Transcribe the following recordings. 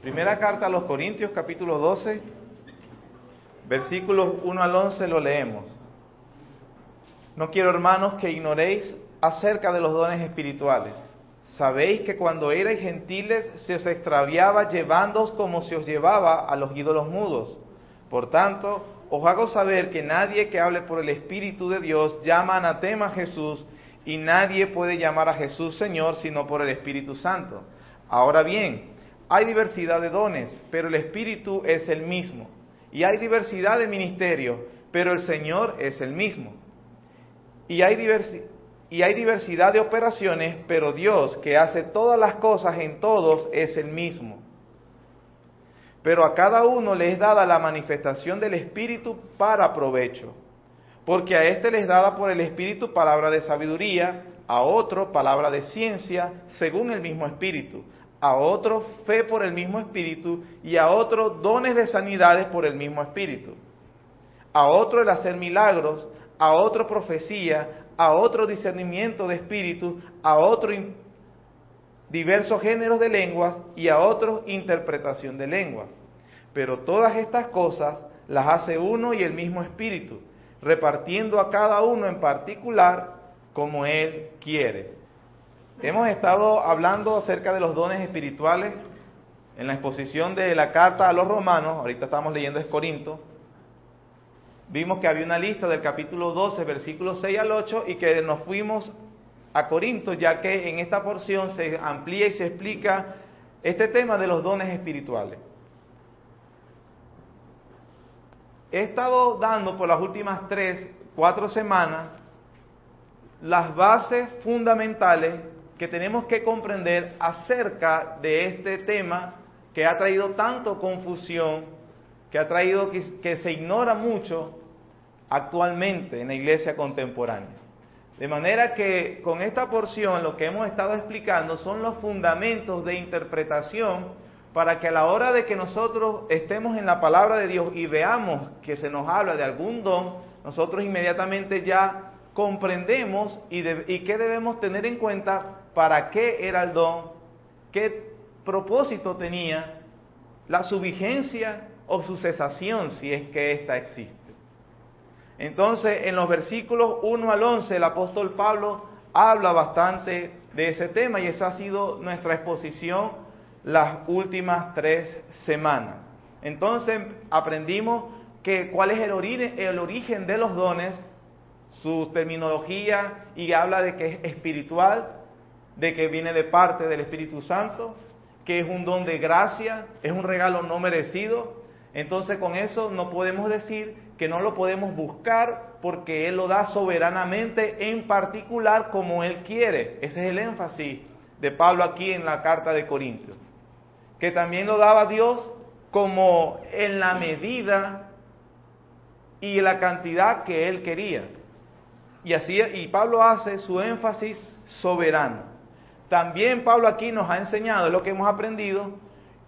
Primera carta a los Corintios, capítulo 12, versículos 1 al 11, lo leemos. No quiero, hermanos, que ignoréis acerca de los dones espirituales. Sabéis que cuando erais gentiles se os extraviaba llevándoos como se os llevaba a los ídolos mudos. Por tanto, os hago saber que nadie que hable por el Espíritu de Dios llama anatema a Jesús, y nadie puede llamar a Jesús Señor sino por el Espíritu Santo. Ahora bien, hay diversidad de dones, pero el Espíritu es el mismo. Y hay diversidad de ministerios, pero el Señor es el mismo. Y hay diversidad de operaciones, pero Dios, que hace todas las cosas en todos, es el mismo. Pero a cada uno le es dada la manifestación del Espíritu para provecho. Porque a éste les es dada por el Espíritu palabra de sabiduría, a otro palabra de ciencia, según el mismo Espíritu, a otro fe por el mismo Espíritu, y a otro dones de sanidades por el mismo Espíritu, a otro el hacer milagros, a otro profecía, a otro discernimiento de espíritu, a otro diversos géneros de lenguas, y a otro interpretación de lenguas. Pero todas estas cosas las hace uno y el mismo Espíritu, repartiendo a cada uno en particular como Él quiere. Hemos estado hablando acerca de los dones espirituales en la exposición de la carta a los romanos. Ahorita estamos leyendo es Corinto. Vimos que había una lista del capítulo 12, versículos 6 al 8, y que nos fuimos a Corinto, ya que en esta porción se amplía y se explica este tema de los dones espirituales. He estado dando por las últimas 4 semanas las bases fundamentales que tenemos que comprender acerca de este tema que ha traído tanto confusión, que ha traído que se ignora mucho actualmente en la iglesia contemporánea. De manera que con esta porción lo que hemos estado explicando son los fundamentos de interpretación para que a la hora de que nosotros estemos en la palabra de Dios y veamos que se nos habla de algún don, nosotros inmediatamente ya comprendemos y qué debemos tener en cuenta, para qué era el don, qué propósito tenía, su vigencia o su cesación, si es que ésta existe. Entonces, en los versículos 1 al 11, el apóstol Pablo habla bastante de ese tema, y esa ha sido nuestra exposición las últimas 3 semanas. Entonces, aprendimos cuál es el origen de los dones, su terminología, y habla de que es espiritual, de que viene de parte del Espíritu Santo, que es un don de gracia, es un regalo no merecido. Entonces, con eso no podemos decir que no lo podemos buscar, porque Él lo da soberanamente, en particular como Él quiere. Ese es el énfasis de Pablo aquí en la carta de Corintios, que también lo daba Dios como en la medida y la cantidad que Él quería. Y Pablo hace su énfasis soberano. También Pablo aquí nos ha enseñado, es lo que hemos aprendido,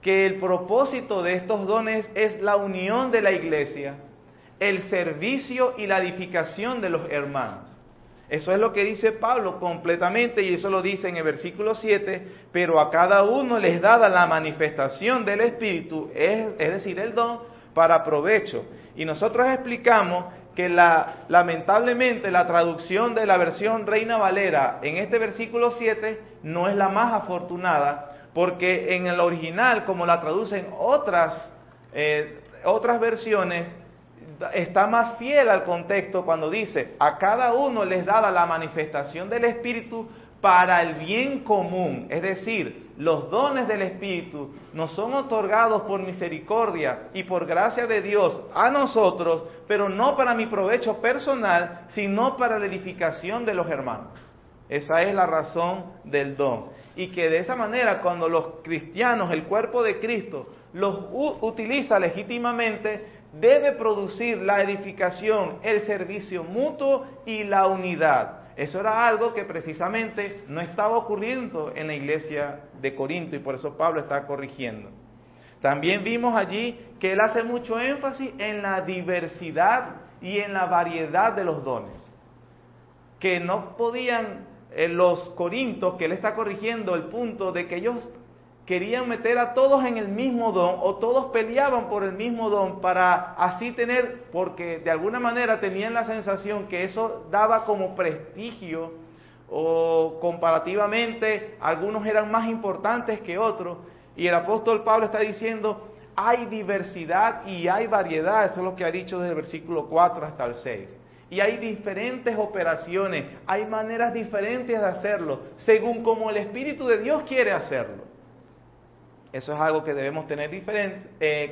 que el propósito de estos dones es la unión de la iglesia, el servicio y la edificación de los hermanos. Eso es lo que dice Pablo completamente, y eso lo dice en el versículo 7, pero a cada uno les dada la manifestación del Espíritu, es decir, el don, para provecho. Y nosotros explicamos que lamentablemente la traducción de la versión Reina Valera en este versículo 7 no es la más afortunada, porque en el original, como la traducen otras versiones, está más fiel al contexto cuando dice: a cada uno les dada la manifestación del Espíritu para el bien común. Es decir, los dones del Espíritu nos son otorgados por misericordia y por gracia de Dios a nosotros, pero no para mi provecho personal, sino para la edificación de los hermanos. Esa es la razón del don. Y que de esa manera, cuando los cristianos, el cuerpo de Cristo, los utiliza legítimamente, debe producir la edificación, el servicio mutuo y la unidad. Eso era algo que precisamente no estaba ocurriendo en la iglesia de Corinto, y por eso Pablo está corrigiendo. También vimos allí que él hace mucho énfasis en la diversidad y en la variedad de los dones, que no podían los corintios, que él está corrigiendo el punto de que ellos querían meter a todos en el mismo don, o todos peleaban por el mismo don para así tener, porque de alguna manera tenían la sensación que eso daba como prestigio, o comparativamente algunos eran más importantes que otros, y el apóstol Pablo está diciendo, hay diversidad y hay variedad, eso es lo que ha dicho desde el versículo 4 hasta el 6. Y hay diferentes operaciones, hay maneras diferentes de hacerlo, según como el Espíritu de Dios quiere hacerlo. Eso es algo que debemos tener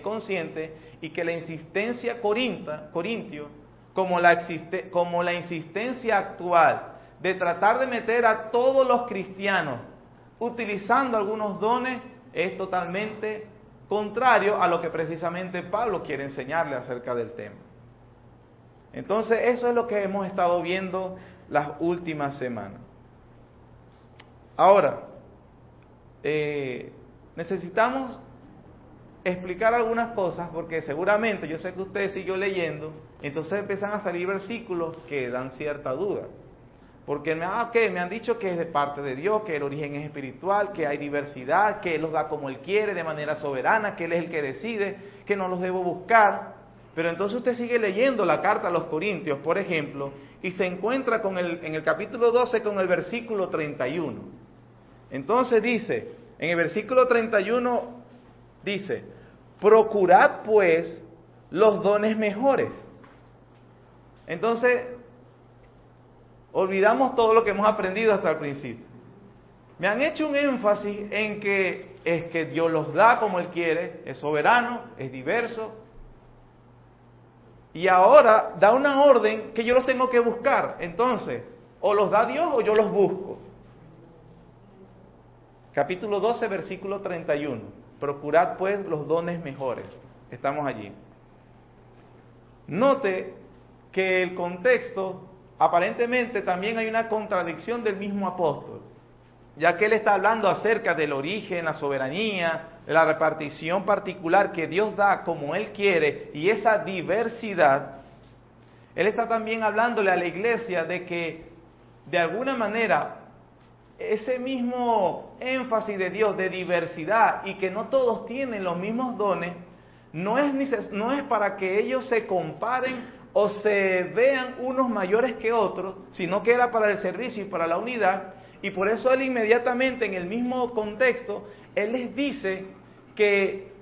consciente, y que la insistencia corintio, como la insistencia actual de tratar de meter a todos los cristianos utilizando algunos dones, es totalmente contrario a lo que precisamente Pablo quiere enseñarle acerca del tema. Entonces, eso es lo que hemos estado viendo las últimas semanas. Ahora, necesitamos explicar algunas cosas, porque seguramente, yo sé que ustedes siguen leyendo, entonces empiezan a salir versículos que dan cierta duda. Porque me han dicho que es de parte de Dios, que el origen es espiritual, que hay diversidad, que Él los da como Él quiere, de manera soberana, que Él es el que decide, que no los debo buscar. Pero entonces usted sigue leyendo la carta a los Corintios, por ejemplo, y se encuentra en el capítulo 12 con el versículo 31. Entonces dice, en el versículo 31 dice, procurad pues los dones mejores. Entonces, olvidamos todo lo que hemos aprendido hasta el principio. Me han hecho un énfasis en que es que Dios los da como Él quiere, es soberano, es diverso, y ahora da una orden que yo los tengo que buscar. Entonces, o los da Dios o yo los busco. Capítulo 12, versículo 31. Procurad pues los dones mejores. Estamos allí. Note que el contexto, aparentemente también hay una contradicción del mismo apóstol, ya que él está hablando acerca del origen, la soberanía, la repartición particular que Dios da como Él quiere, y esa diversidad. Él está también hablándole a la iglesia de que, de alguna manera, ese mismo énfasis de Dios de diversidad y que no todos tienen los mismos dones, no es para que ellos se comparen o se vean unos mayores que otros, sino que era para el servicio y para la unidad. Y por eso él inmediatamente, en el mismo contexto, él les dice que,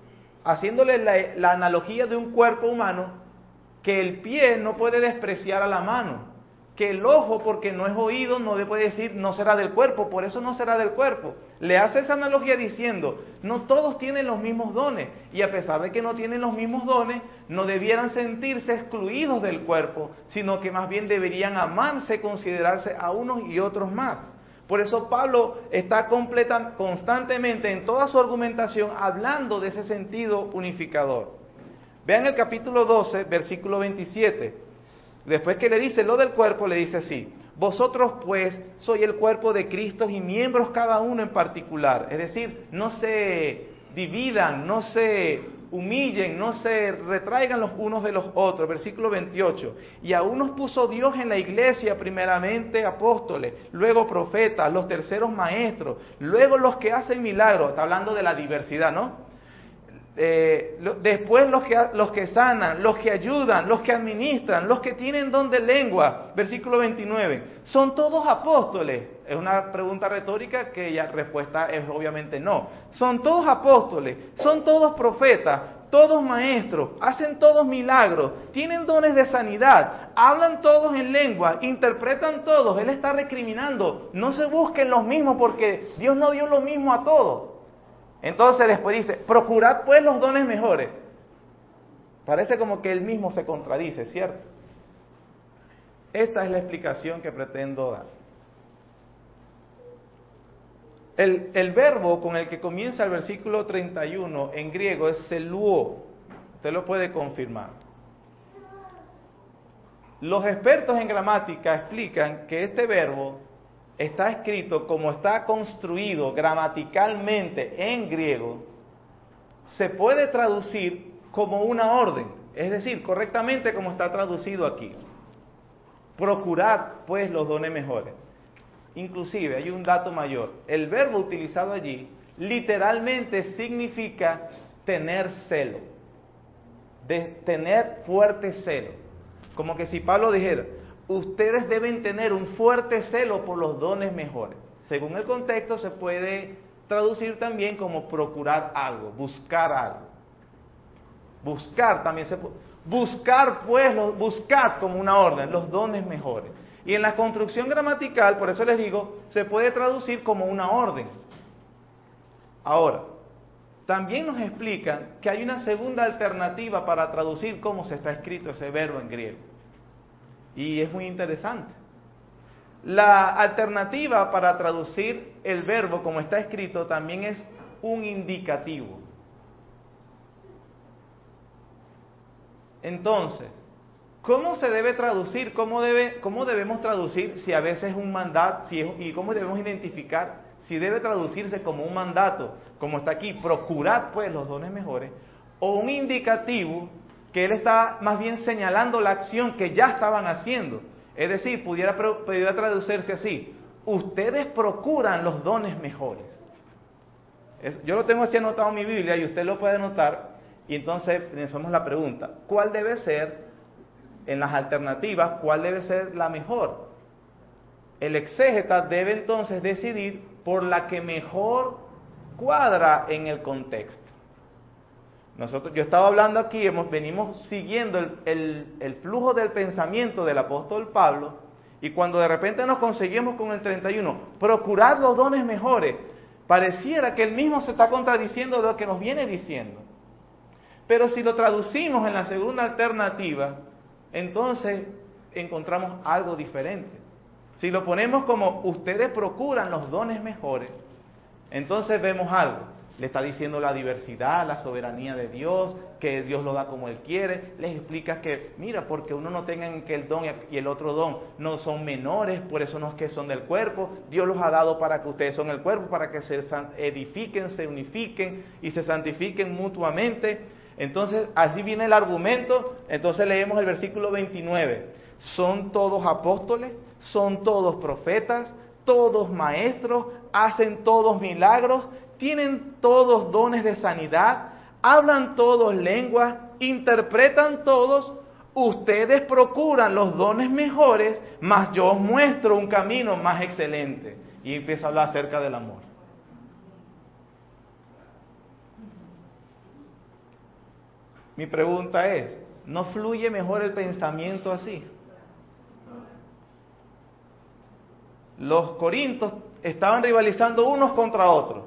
haciéndole la analogía de un cuerpo humano, que el pie no puede despreciar a la mano, que el ojo, porque no es oído, no le puede decir no será del cuerpo, por eso no será del cuerpo. Le hace esa analogía diciendo, no todos tienen los mismos dones, y a pesar de que no tienen los mismos dones, no debieran sentirse excluidos del cuerpo, sino que más bien deberían amarse, considerarse a unos y otros más. Por eso Pablo está constantemente en toda su argumentación hablando de ese sentido unificador. Vean el capítulo 12, versículo 27. Después que le dice lo del cuerpo, le dice así: vosotros pues sois el cuerpo de Cristo y miembros cada uno en particular. Es decir, no se dividan, no se humillen, no se retraigan los unos de los otros. Versículo 28. Y a unos puso Dios en la iglesia, primeramente apóstoles, luego profetas, los terceros maestros, luego los que hacen milagros. Está hablando de la diversidad, ¿no? Después los que sanan, los que ayudan, los que administran, los que tienen don de lengua. Versículo 29. ¿Son todos apóstoles? Es una pregunta retórica que la respuesta es obviamente no. ¿Son todos apóstoles? ¿Son todos profetas? ¿Todos maestros? ¿Hacen todos milagros? ¿Tienen dones de sanidad? ¿Hablan todos en lengua? ¿Interpretan todos? Él está recriminando. No se busquen los mismos, porque Dios no dio lo mismo a todos. Entonces después dice, procurad pues los dones mejores. Parece como que él mismo se contradice, ¿cierto? Esta es la explicación que pretendo dar. El verbo con el que comienza el versículo 31 en griego es seluo. Usted lo puede confirmar. Los expertos en gramática explican que este verbo está escrito como está construido gramaticalmente en griego, se puede traducir como una orden, es decir, correctamente como está traducido aquí. Procurad pues los dones mejores. Inclusive hay un dato mayor, el verbo utilizado allí, literalmente significa tener celo, de tener fuerte celo. Como que si Pablo dijera, ustedes deben tener un fuerte celo por los dones mejores. Según el contexto se puede traducir también como procurar algo, buscar algo. Buscar también se puede. Buscar pues, buscar como una orden, los dones mejores. Y en la construcción gramatical, por eso les digo, se puede traducir como una orden. Ahora, también nos explican que hay una segunda alternativa para traducir cómo se está escrito ese verbo en griego. Y es muy interesante. La alternativa para traducir el verbo como está escrito también es un indicativo. Entonces, ¿cómo se debe traducir? ¿Cómo debemos traducir si a veces es un mandato? ¿Y cómo debemos identificar si debe traducirse como un mandato, como está aquí, procurad pues los dones mejores, o un indicativo que él está más bien señalando la acción que ya estaban haciendo? Es decir, pudiera traducirse así: ustedes procuran los dones mejores. Yo lo tengo así anotado en mi Biblia y usted lo puede anotar. Y entonces hacemos la pregunta, ¿cuál debe ser, en las alternativas, cuál debe ser la mejor? El exégeta debe entonces decidir por la que mejor cuadra en el contexto. Yo estaba hablando aquí, venimos siguiendo el flujo del pensamiento del apóstol Pablo, y cuando de repente nos conseguimos con el 31, procurar los dones mejores, pareciera que él mismo se está contradiciendo de lo que nos viene diciendo. Pero si lo traducimos en la segunda alternativa, entonces encontramos algo diferente. Si lo ponemos como ustedes procuran los dones mejores, entonces vemos algo. Le está diciendo la diversidad, la soberanía de Dios, que Dios lo da como Él quiere. Les explica que, mira, porque uno no tenga que el don y el otro don no son menores, por eso no es que son del cuerpo. Dios los ha dado para que ustedes son el cuerpo, para que se edifiquen, se unifiquen y se santifiquen mutuamente. Entonces, así viene el argumento. Entonces leemos el versículo 29. ¿Son todos apóstoles? ¿Son todos profetas? ¿Todos maestros? ¿Hacen todos milagros? ¿Tienen todos dones de sanidad? ¿Hablan todos lenguas? ¿Interpretan todos? Ustedes procuran los dones mejores, mas yo os muestro un camino más excelente. Y empieza a hablar acerca del amor. Mi pregunta es, ¿no fluye mejor el pensamiento así? Los corintios estaban rivalizando unos contra otros,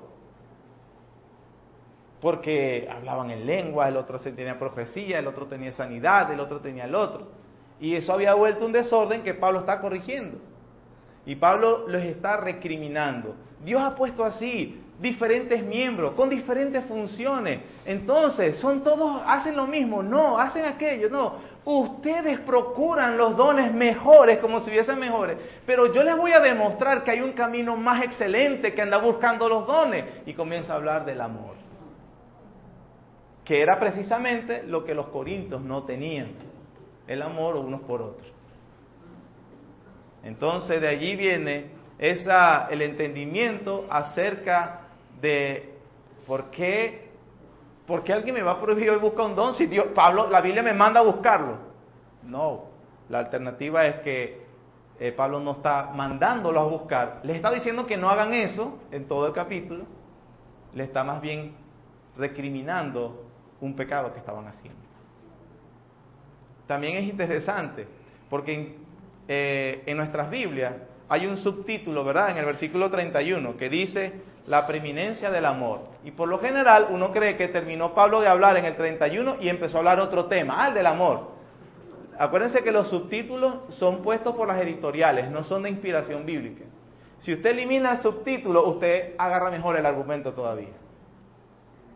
porque hablaban en lengua, el otro tenía profecía, el otro tenía sanidad, el otro tenía el otro. Y eso había vuelto un desorden que Pablo está corrigiendo. Y Pablo los está recriminando. Dios ha puesto así diferentes miembros, con diferentes funciones. Entonces, ¿son todos, hacen lo mismo? No, hacen aquello, no. Ustedes procuran los dones mejores, como si hubiesen mejores. Pero yo les voy a demostrar que hay un camino más excelente que anda buscando los dones. Y comienza a hablar del amor, que era precisamente lo que los corintios no tenían, el amor unos por otros. Entonces de allí viene el entendimiento acerca de por qué alguien me va a prohibir hoy buscar un don si la Biblia me manda a buscarlo. No, la alternativa es que Pablo no está mandándolos a buscar, les está diciendo que no hagan eso en todo el capítulo, le está más bien recriminando un pecado que estaban haciendo. También es interesante porque en nuestras Biblias hay un subtítulo, ¿verdad? En el versículo 31 que dice la preeminencia del amor. Y por lo general uno cree que terminó Pablo de hablar en el 31 y empezó a hablar otro tema, el del amor. Acuérdense que los subtítulos son puestos por las editoriales, no son de inspiración bíblica. Si usted elimina el subtítulo, usted agarra mejor el argumento todavía.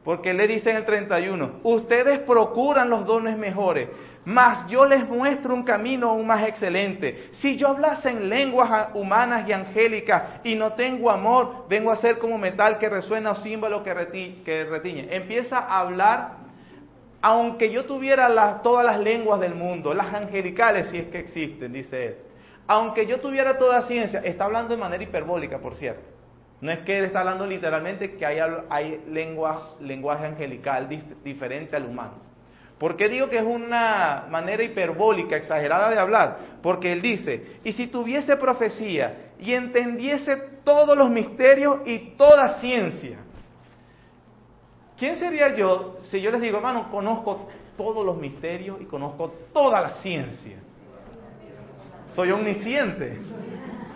Porque le dice en el 31, ustedes procuran los dones mejores, mas yo les muestro un camino aún más excelente. Si yo hablase en lenguas humanas y angélicas y no tengo amor, vengo a ser como metal que resuena o címbalo que retiñe. Empieza a hablar, aunque yo tuviera todas las lenguas del mundo, las angelicales si es que existen, dice él. Aunque yo tuviera toda ciencia, está hablando de manera hiperbólica, por cierto. No es que él está hablando literalmente que hay lenguaje angelical diferente al humano. ¿Por qué digo que es una manera hiperbólica, exagerada de hablar? Porque él dice, y si tuviese profecía y entendiese todos los misterios y toda ciencia. ¿Quién sería yo si yo les digo, hermano, conozco todos los misterios y conozco toda la ciencia? Soy omnisciente,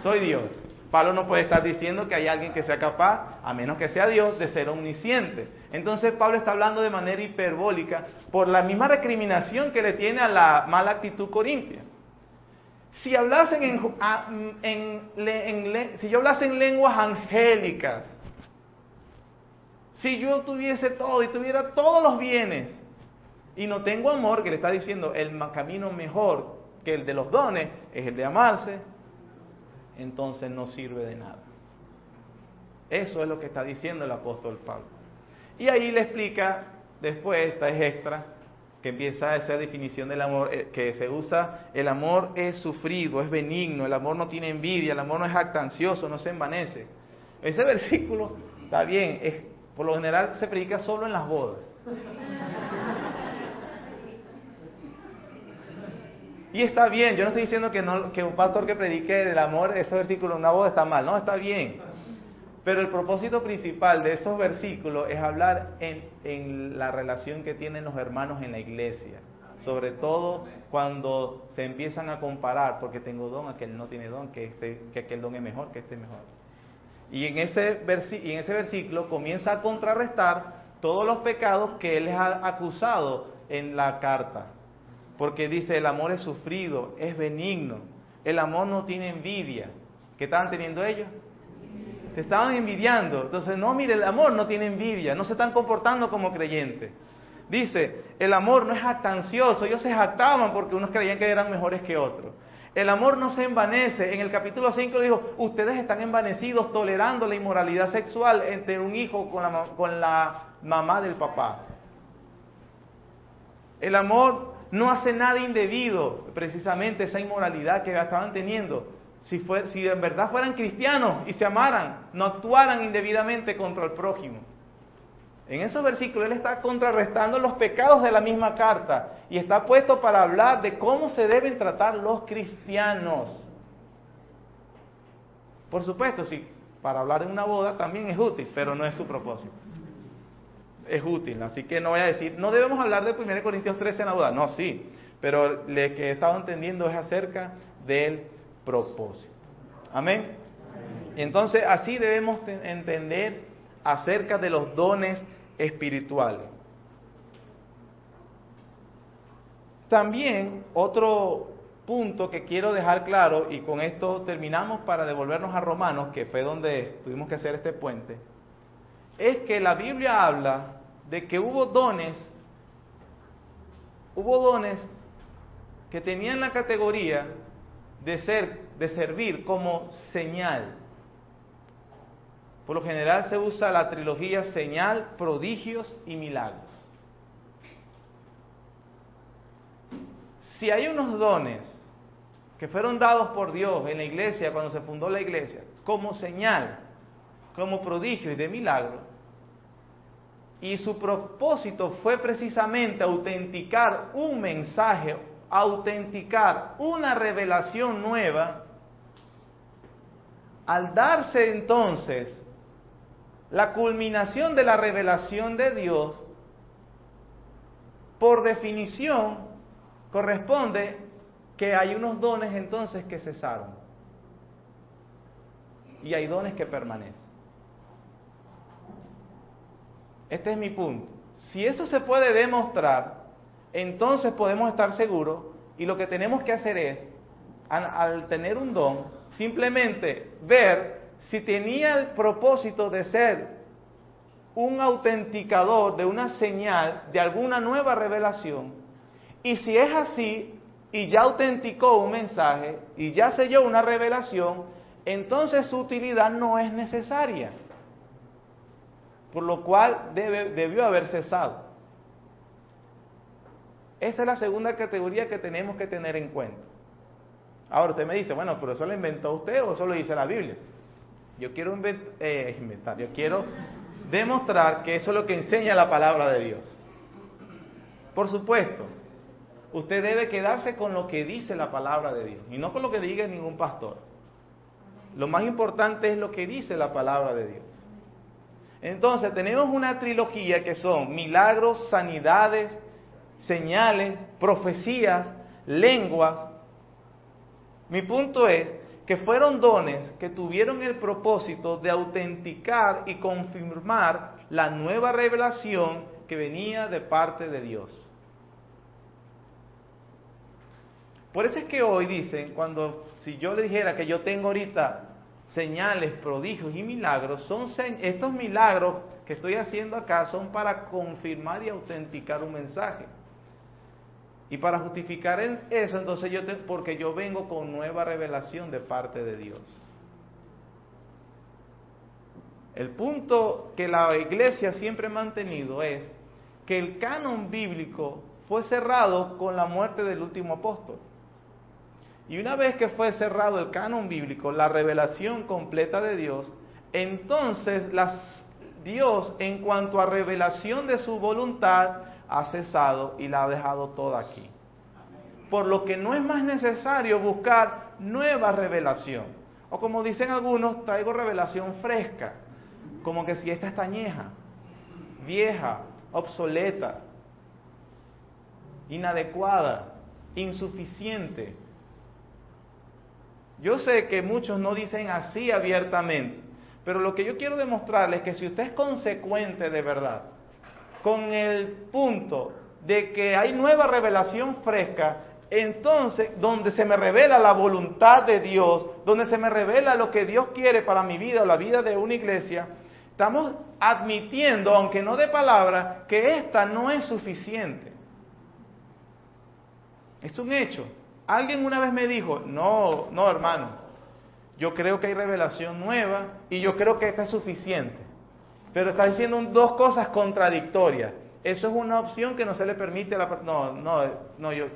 soy Dios. Pablo no puede estar diciendo que hay alguien que sea capaz, a menos que sea Dios, de ser omnisciente. Entonces Pablo está hablando de manera hiperbólica por la misma recriminación que le tiene a la mala actitud corintia. Si hablasen si yo hablase en lenguas angélicas, si yo tuviese todo y tuviera todos los bienes y no tengo amor, que le está diciendo el camino mejor que el de los dones es el de amarse, entonces no sirve de nada. Eso es lo que está diciendo el apóstol Pablo. Y ahí le explica, después, esta es extra, que empieza esa definición del amor, que se usa, el amor es sufrido, es benigno, el amor no tiene envidia, el amor no es jactancioso, no se envanece. Ese versículo está bien, por lo general se predica solo en las bodas. Y está bien, yo no estoy diciendo que un pastor que predique el amor, ese versículo en una boda está mal, no, está bien. Pero el propósito principal de esos versículos es hablar en la relación que tienen los hermanos en la iglesia. Sobre todo cuando se empiezan a comparar, porque tengo don, aquel no tiene don, que aquel don es mejor, que este es mejor. Y en ese versículo comienza a contrarrestar todos los pecados que él les ha acusado en la carta. Porque dice, el amor es sufrido, es benigno, el amor no tiene envidia. ¿Qué estaban teniendo ellos? Se estaban envidiando. Entonces, no, mire, el amor no tiene envidia, no se están comportando como creyentes. Dice, el amor no es jactancioso, ellos se jactaban porque unos creían que eran mejores que otros. El amor no se envanece. En el capítulo 5 dijo, ustedes están envanecidos tolerando la inmoralidad sexual entre un hijo con la mamá del papá. El amor no hace nada indebido, precisamente esa inmoralidad que estaban teniendo. Si en verdad fueran cristianos y se amaran, no actuaran indebidamente contra el prójimo. En esos versículos él está contrarrestando los pecados de la misma carta y está puesto para hablar de cómo se deben tratar los cristianos. Por supuesto, sí, para hablar en una boda también es útil, pero no es su propósito. Es útil, así que no voy a decir, no debemos hablar de 1 Corintios 13 en la boda, no, sí, pero lo que he estado entendiendo es acerca del propósito. Amén. Entonces, así debemos entender acerca de los dones espirituales. También otro punto que quiero dejar claro, y con esto terminamos para devolvernos a Romanos, que fue donde tuvimos que hacer este puente, es que la Biblia habla de que hubo dones que tenían la categoría de servir como señal. Por lo general se usa la trilogía señal, prodigios y milagros. Si hay unos dones que fueron dados por Dios en la iglesia cuando se fundó la iglesia, como señal, como prodigio y de milagro, y su propósito fue precisamente autenticar un mensaje, autenticar una revelación nueva, al darse entonces la culminación de la revelación de Dios, por definición, corresponde que hay unos dones entonces que cesaron y hay dones que permanecen. Este es mi punto. Si eso se puede demostrar, entonces podemos estar seguros y lo que tenemos que hacer es, al tener un don, simplemente ver si tenía el propósito de ser un autenticador de una señal, de alguna nueva revelación, y si es así, y ya autenticó un mensaje, y ya selló una revelación, entonces su utilidad no es necesaria, por lo cual debió haber cesado. Esa es la segunda categoría que tenemos que tener en cuenta. Ahora usted me dice, bueno, pero ¿eso lo inventó usted o eso lo dice la Biblia? Yo quiero yo quiero demostrar que eso es lo que enseña la palabra de Dios. Por supuesto, usted debe quedarse con lo que dice la palabra de Dios y no con lo que diga ningún pastor. Lo más importante es lo que dice la palabra de Dios. Entonces, tenemos una trilogía que son milagros, sanidades, señales, profecías, lenguas. Mi punto es que fueron dones que tuvieron el propósito de autenticar y confirmar la nueva revelación que venía de parte de Dios. Por eso es que hoy dicen, si yo le dijera que yo tengo ahorita señales, prodigios y milagros, estos milagros que estoy haciendo acá son para confirmar y autenticar un mensaje. Y para justificar eso, entonces porque yo vengo con nueva revelación de parte de Dios. El punto que la iglesia siempre ha mantenido es que el canon bíblico fue cerrado con la muerte del último apóstol. Y una vez que fue cerrado el canon bíblico, la revelación completa de Dios, entonces Dios, en cuanto a revelación de su voluntad, ha cesado y la ha dejado toda aquí. Por lo que no es más necesario buscar nueva revelación. O como dicen algunos, traigo revelación fresca. Como que si esta está añeja, vieja, obsoleta, inadecuada, insuficiente. Yo sé que muchos no dicen así abiertamente, pero lo que yo quiero demostrarles es que si usted es consecuente de verdad, con el punto de que hay nueva revelación fresca, entonces donde se me revela la voluntad de Dios, donde se me revela lo que Dios quiere para mi vida o la vida de una iglesia, estamos admitiendo, aunque no de palabra, que esta no es suficiente. Es un hecho. Alguien una vez me dijo, no hermano, yo creo que hay revelación nueva y yo creo que esta es suficiente. Pero está diciendo dos cosas contradictorias. Eso es una opción que no se le permite a la persona.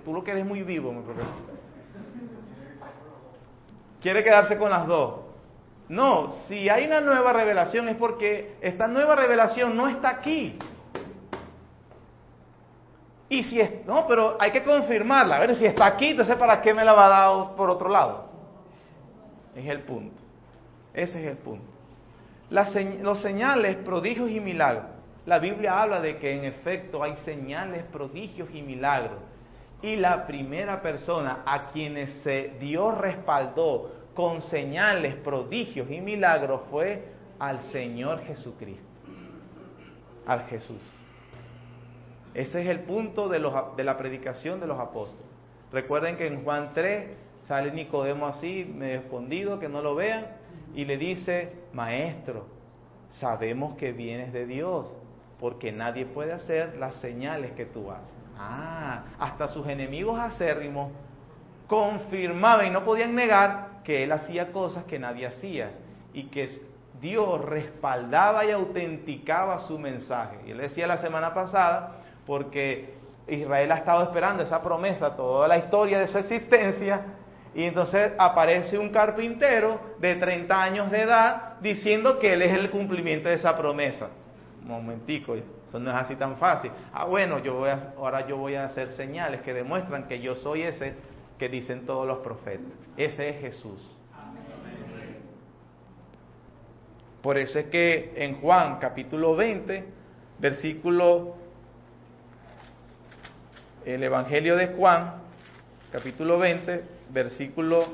Tú lo que eres muy vivo, mi profesor. Quiere quedarse con las dos. No, si hay una nueva revelación es porque esta nueva revelación no está aquí. Y si pero hay que confirmarla. A ver, si está aquí, entonces ¿para qué me la va a dar por otro lado? Es el punto. Ese es el punto. Los señales, prodigios y milagros. La Biblia habla de que en efecto hay señales, prodigios y milagros. Y la primera persona a quienes Dios respaldó con señales, prodigios y milagros fue al Señor Jesucristo. Al Jesús. Ese es el punto de la predicación de los apóstoles. Recuerden que en Juan 3 sale Nicodemo así, medio escondido, que no lo vean, y le dice, Maestro, sabemos que vienes de Dios, porque nadie puede hacer las señales que tú haces. Hasta sus enemigos acérrimos confirmaban y no podían negar que él hacía cosas que nadie hacía, y que Dios respaldaba y autenticaba su mensaje. Y él decía la semana pasada, porque Israel ha estado esperando esa promesa toda la historia de su existencia, y entonces aparece un carpintero de 30 años de edad diciendo que él es el cumplimiento de esa promesa. Un momentico, eso no es así tan fácil. Bueno, ahora yo voy a hacer señales que demuestran que yo soy ese que dicen todos los profetas. Ese es Jesús. Por eso es que en Juan capítulo 20, el Evangelio de Juan, capítulo 20, versículo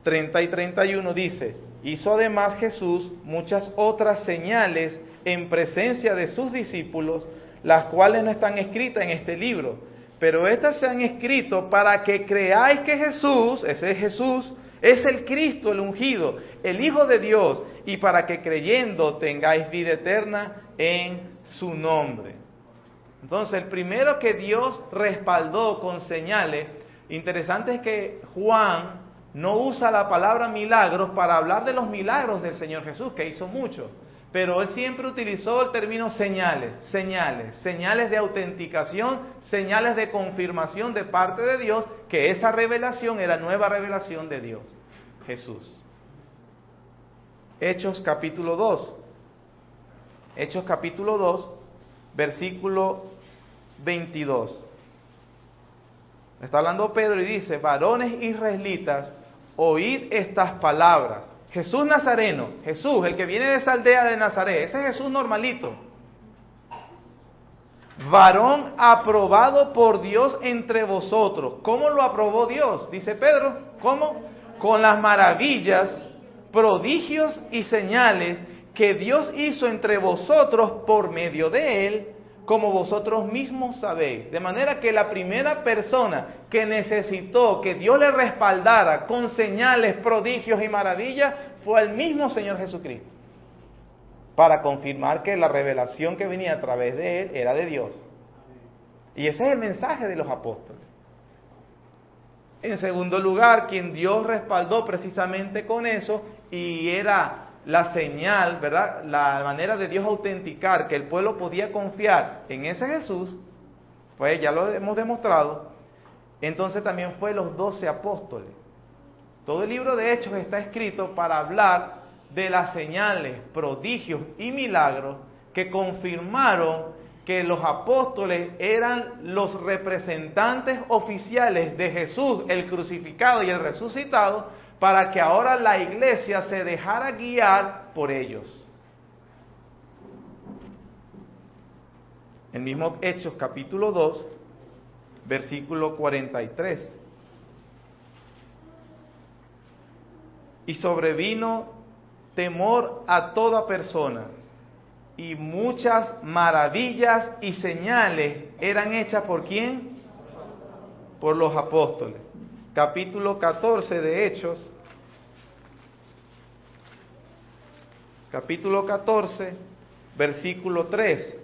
30 y 31 dice, hizo además Jesús muchas otras señales en presencia de sus discípulos, las cuales no están escritas en este libro, pero estas se han escrito para que creáis que Jesús, ese es Jesús, es el Cristo, el ungido, el Hijo de Dios, y para que creyendo tengáis vida eterna en su nombre. Entonces, el primero que Dios respaldó con señales, interesante es que Juan no usa la palabra milagros para hablar de los milagros del Señor Jesús, que hizo mucho, pero él siempre utilizó el término señales de autenticación, señales de confirmación de parte de Dios, que esa revelación era nueva revelación de Dios, Jesús. Hechos capítulo 2. Hechos capítulo 2, versículo 22. Está hablando Pedro y dice: varones israelitas, oíd estas palabras. Jesús Nazareno, Jesús, el que viene de esa aldea de Nazaret, ese Jesús normalito. Varón aprobado por Dios entre vosotros. ¿Cómo lo aprobó Dios? Dice Pedro, ¿cómo? Con las maravillas, prodigios y señales que Dios hizo entre vosotros por medio de él, como vosotros mismos sabéis. De manera que la primera persona que necesitó que Dios le respaldara con señales, prodigios y maravillas fue el mismo Señor Jesucristo, para confirmar que la revelación que venía a través de él era de Dios. Y ese es el mensaje de los apóstoles. En segundo lugar, quien Dios respaldó precisamente con eso, y era la señal, ¿verdad?, la manera de Dios autenticar que el pueblo podía confiar en ese Jesús, pues ya lo hemos demostrado. Entonces también fue los 12 apóstoles. Todo el libro de Hechos está escrito para hablar de las señales, prodigios y milagros que confirmaron que los apóstoles eran los representantes oficiales de Jesús, el crucificado y el resucitado, para que ahora la iglesia se dejara guiar por ellos. El mismo Hechos capítulo 2, versículo 43. Y sobrevino temor a toda persona, y muchas maravillas y señales eran hechas ¿por quién? Por los apóstoles. Capítulo 14 de Hechos, capítulo 14, versículo 3.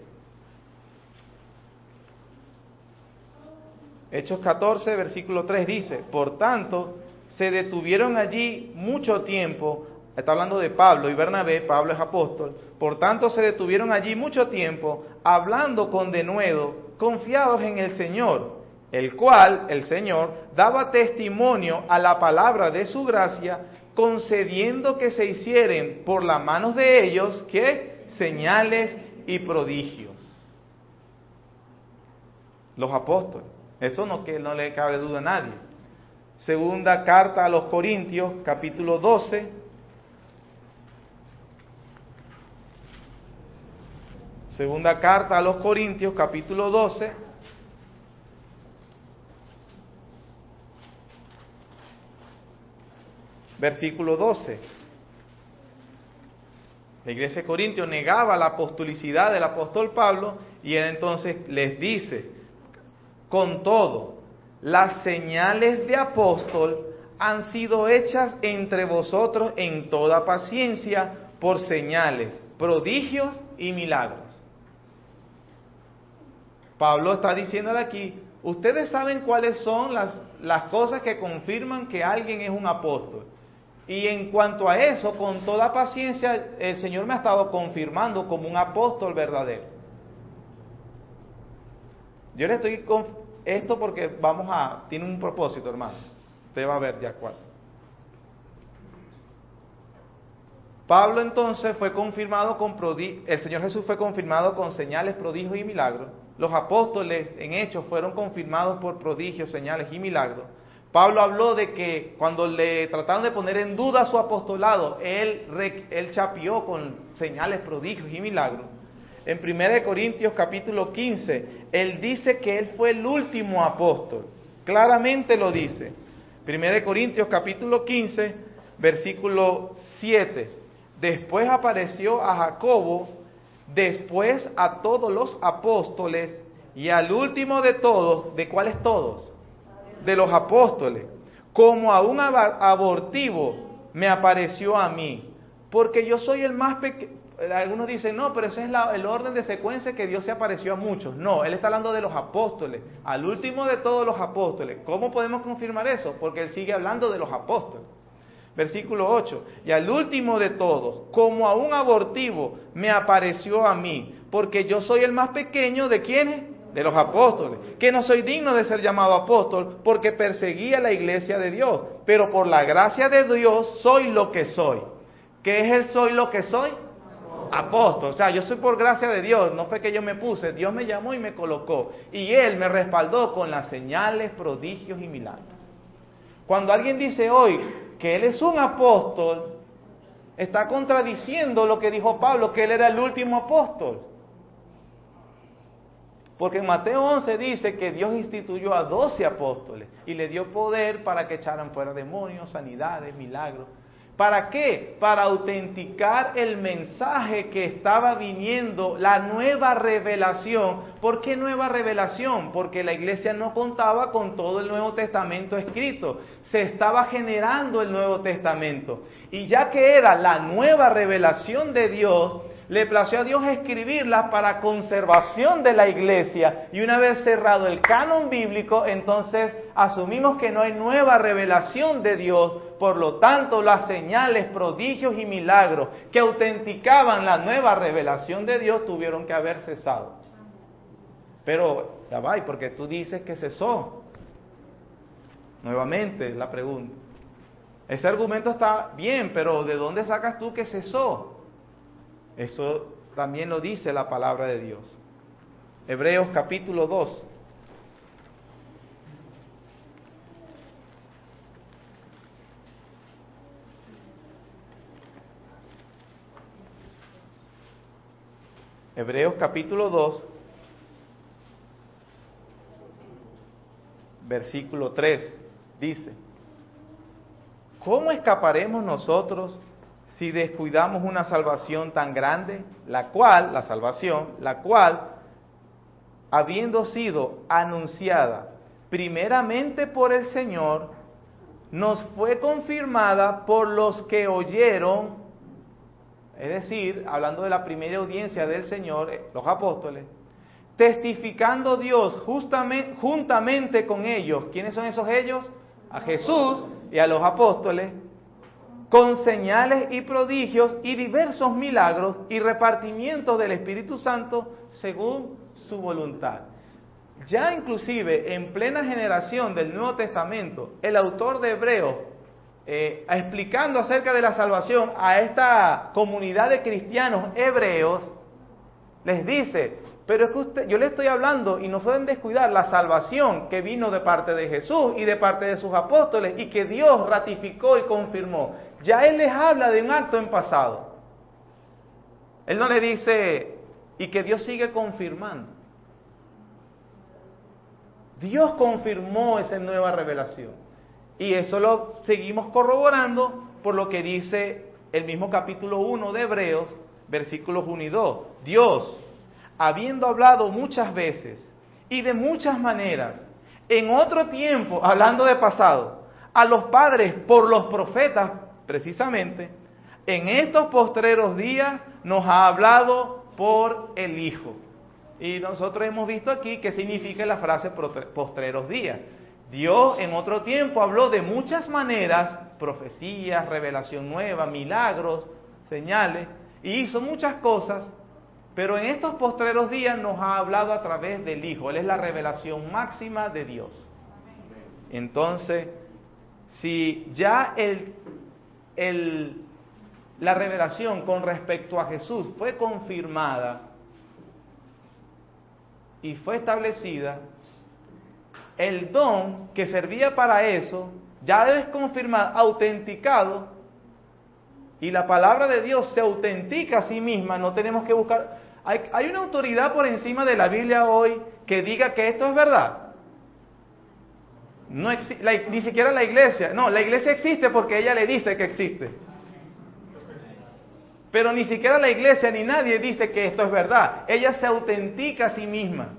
Hechos 14, versículo 3 dice: por tanto, se detuvieron allí mucho tiempo. Está hablando de Pablo y Bernabé, Pablo es apóstol. Por tanto, se detuvieron allí mucho tiempo, hablando con denuedo, confiados en el Señor, el cual, el Señor, daba testimonio a la palabra de su gracia, concediendo que se hicieren por las manos de ellos, ¿qué? Señales y prodigios. Los apóstoles, eso no le cabe duda a nadie. Segunda carta a los Corintios, capítulo 12. Segunda carta a los Corintios, capítulo 12. Versículo 12. La iglesia de Corintios negaba la apostolicidad del apóstol Pablo y él entonces les dice: con todo, las señales de apóstol han sido hechas entre vosotros en toda paciencia por señales, prodigios y milagros. Pablo está diciéndole aquí: ustedes saben cuáles son las cosas que confirman que alguien es un apóstol. Y en cuanto a eso, con toda paciencia, el Señor me ha estado confirmando como un apóstol verdadero. Yo le estoy con esto porque tiene un propósito, hermano. Usted va a ver ya cuál. Pablo entonces fue confirmado el Señor Jesús fue confirmado con señales, prodigios y milagros. Los apóstoles en Hechos fueron confirmados por prodigios, señales y milagros. Pablo habló de que cuando le trataron de poner en duda su apostolado, él chapeó con señales, prodigios y milagros. En 1 Corintios capítulo 15, él dice que él fue el último apóstol. Claramente lo dice. 1 Corintios capítulo 15, versículo 7. Después apareció a Jacobo, después a todos los apóstoles, y al último de todos, ¿de cuáles todos? De los apóstoles. Como a un abortivo me apareció a mí, porque yo soy el más pequeño. Algunos dicen, no, pero ese es el orden de secuencia que Dios se apareció a muchos. No, él está hablando de los apóstoles, al último de todos los apóstoles. ¿Cómo podemos confirmar eso? Porque él sigue hablando de los apóstoles. Versículo 8, y al último de todos, como a un abortivo, me apareció a mí, porque yo soy el más pequeño de ¿quiénes? De los apóstoles, que no soy digno de ser llamado apóstol, porque perseguía la iglesia de Dios, pero por la gracia de Dios soy lo que soy. ¿Qué es el soy lo que soy? Apóstol. O sea, yo soy por gracia de Dios, no fue que yo me puse, Dios me llamó y me colocó. Y Él me respaldó con las señales, prodigios y milagros. Cuando alguien dice hoy que Él es un apóstol, está contradiciendo lo que dijo Pablo, que Él era el último apóstol. Porque en Mateo 11 dice que Dios instituyó a 12 apóstoles y le dio poder para que echaran fuera demonios, sanidades, milagros. ¿Para qué? Para autenticar el mensaje que estaba viniendo, la nueva revelación. ¿Por qué nueva revelación? Porque la iglesia no contaba con todo el Nuevo Testamento escrito. Se estaba generando el Nuevo Testamento. Y ya que era la nueva revelación de Dios, le plació a Dios escribirla para conservación de la iglesia. Y una vez cerrado el canon bíblico, entonces asumimos que no hay nueva revelación de Dios. Por lo tanto, las señales, prodigios y milagros que autenticaban la nueva revelación de Dios tuvieron que haber cesado. Pero, ya va, ¿y por qué tú dices que cesó? Nuevamente la pregunta. Ese argumento está bien, pero ¿de dónde sacas tú que cesó? Eso también lo dice la palabra de Dios. Hebreos capítulo 2. Hebreos capítulo 2, versículo 3, dice: ¿cómo escaparemos nosotros si descuidamos una salvación tan grande, la cual, habiendo sido anunciada primeramente por el Señor, nos fue confirmada por los que oyeron? Es decir, hablando de la primera audiencia del Señor, los apóstoles, testificando Dios juntamente con ellos. ¿Quiénes son esos ellos? A Jesús y a los apóstoles, con señales y prodigios y diversos milagros y repartimientos del Espíritu Santo según su voluntad. Ya inclusive en plena generación del Nuevo Testamento, el autor de Hebreos, explicando acerca de la salvación a esta comunidad de cristianos hebreos, les dice: pero es que yo le estoy hablando y no pueden descuidar la salvación que vino de parte de Jesús y de parte de sus apóstoles y que Dios ratificó y confirmó. Ya Él les habla de un acto en pasado. Él no le dice y que Dios sigue confirmando. Dios confirmó esa nueva revelación. Y eso lo seguimos corroborando por lo que dice el mismo capítulo 1 de Hebreos, versículos 1 y 2. Dios, habiendo hablado muchas veces y de muchas maneras, en otro tiempo, hablando de pasado, a los padres por los profetas, precisamente, en estos postreros días nos ha hablado por el Hijo. Y nosotros hemos visto aquí qué significa la frase postreros días. Dios en otro tiempo habló de muchas maneras, profecías, revelación nueva, milagros, señales, y hizo muchas cosas, pero en estos postreros días nos ha hablado a través del Hijo. Él es la revelación máxima de Dios. Entonces, si ya la revelación con respecto a Jesús fue confirmada y fue establecida, el don que servía para eso ya es confirmado, autenticado, y la palabra de Dios se autentica a sí misma. No tenemos que buscar. ¿Hay una autoridad por encima de la Biblia hoy que diga que esto es verdad? No ni siquiera la iglesia. No, la iglesia existe porque ella le dice que existe. Pero ni siquiera la iglesia ni nadie dice que esto es verdad. Ella se autentica a sí misma.